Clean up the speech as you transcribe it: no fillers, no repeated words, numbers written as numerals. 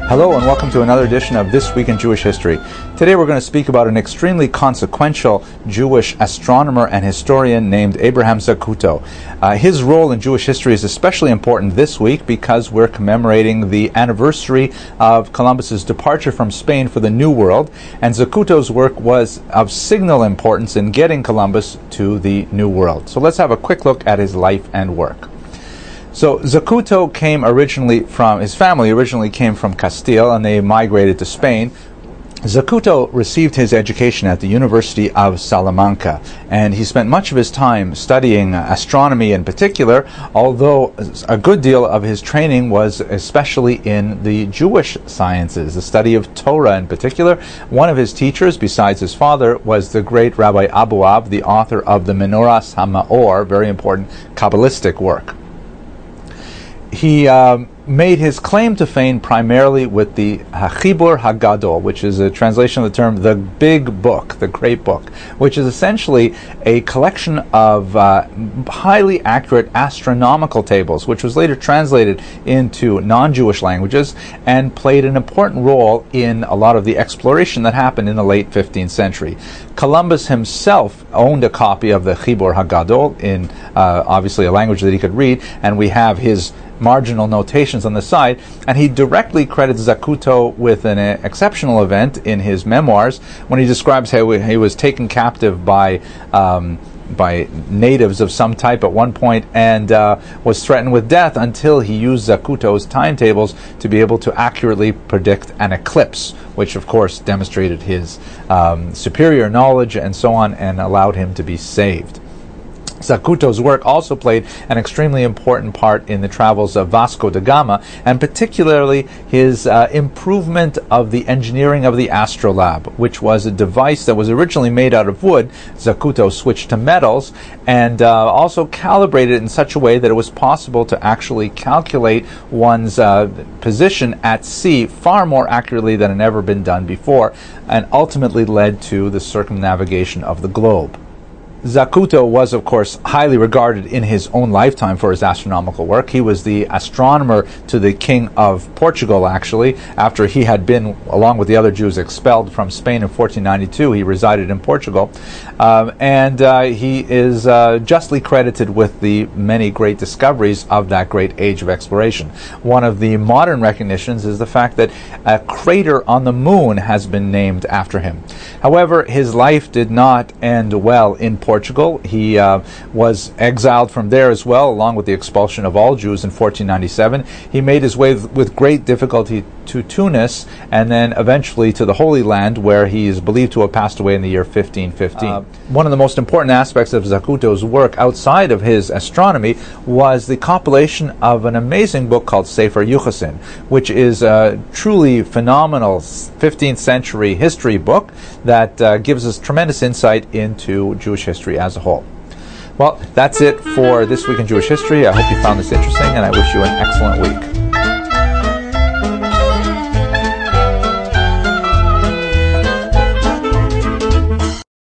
Hello and welcome to another edition of This Week in Jewish History. Today we're going to speak about an extremely consequential Jewish astronomer and historian named Avraham Zacuto. His role in Jewish history is especially important this week because we're commemorating the anniversary of Columbus's departure from Spain for the New World, and Zacuto's work was of signal importance in getting Columbus to the New World. So let's have a quick look at his life and work. So Zacuto his family originally came from Castile, and they migrated to Spain. Zacuto received his education at the University of Salamanca, and he spent much of his time studying astronomy in particular, although a good deal of his training was especially in the Jewish sciences, the study of Torah in particular. One of his teachers, besides his father, was the great Rabbi Abu, the author of the Menorahs HaMaor, very important Kabbalistic work. He made his claim to fame primarily with the Chibur Hagadol, which is a translation of the term the big book, the great book, which is essentially a collection of highly accurate astronomical tables, which was later translated into non-Jewish languages and played an important role in a lot of the exploration that happened in the late 15th century. Columbus himself owned a copy of the Chibur Hagadol in obviously a language that he could read, and we have his marginal notations on the side, and he directly credits Zacuto with an exceptional event in his memoirs when he describes how he was taken captive by natives of some type at one point and was threatened with death until he used Zacuto's timetables to be able to accurately predict an eclipse, which of course demonstrated his superior knowledge and so on and allowed him to be saved. Zacuto's work also played an extremely important part in the travels of Vasco da Gama, and particularly his improvement of the engineering of the astrolabe, which was a device that was originally made out of wood. Zacuto switched to metals and also calibrated it in such a way that it was possible to actually calculate one's position at sea far more accurately than had ever been done before, and ultimately led to the circumnavigation of the globe. Zacuto was, of course, highly regarded in his own lifetime for his astronomical work. He was the astronomer to the King of Portugal, actually. After he had been, along with the other Jews, expelled from Spain in 1492, he resided in Portugal. And he is justly credited with the many great discoveries of that great age of exploration. One of the modern recognitions is the fact that a crater on the moon has been named after him. However, his life did not end well in Portugal. He was exiled from there as well, along with the expulsion of all Jews in 1497. He made his way with great difficulty to Tunis and then eventually to the Holy Land, where he is believed to have passed away in the year 1515. One of the most important aspects of Zacuto's work outside of his astronomy was the compilation of an amazing book called Sefer Yuchasin, which is a truly phenomenal 15th century history book that gives us tremendous insight into Jewish history as a whole. Well, that's it for This Week in Jewish History. I hope you found this interesting, and I wish you an excellent week.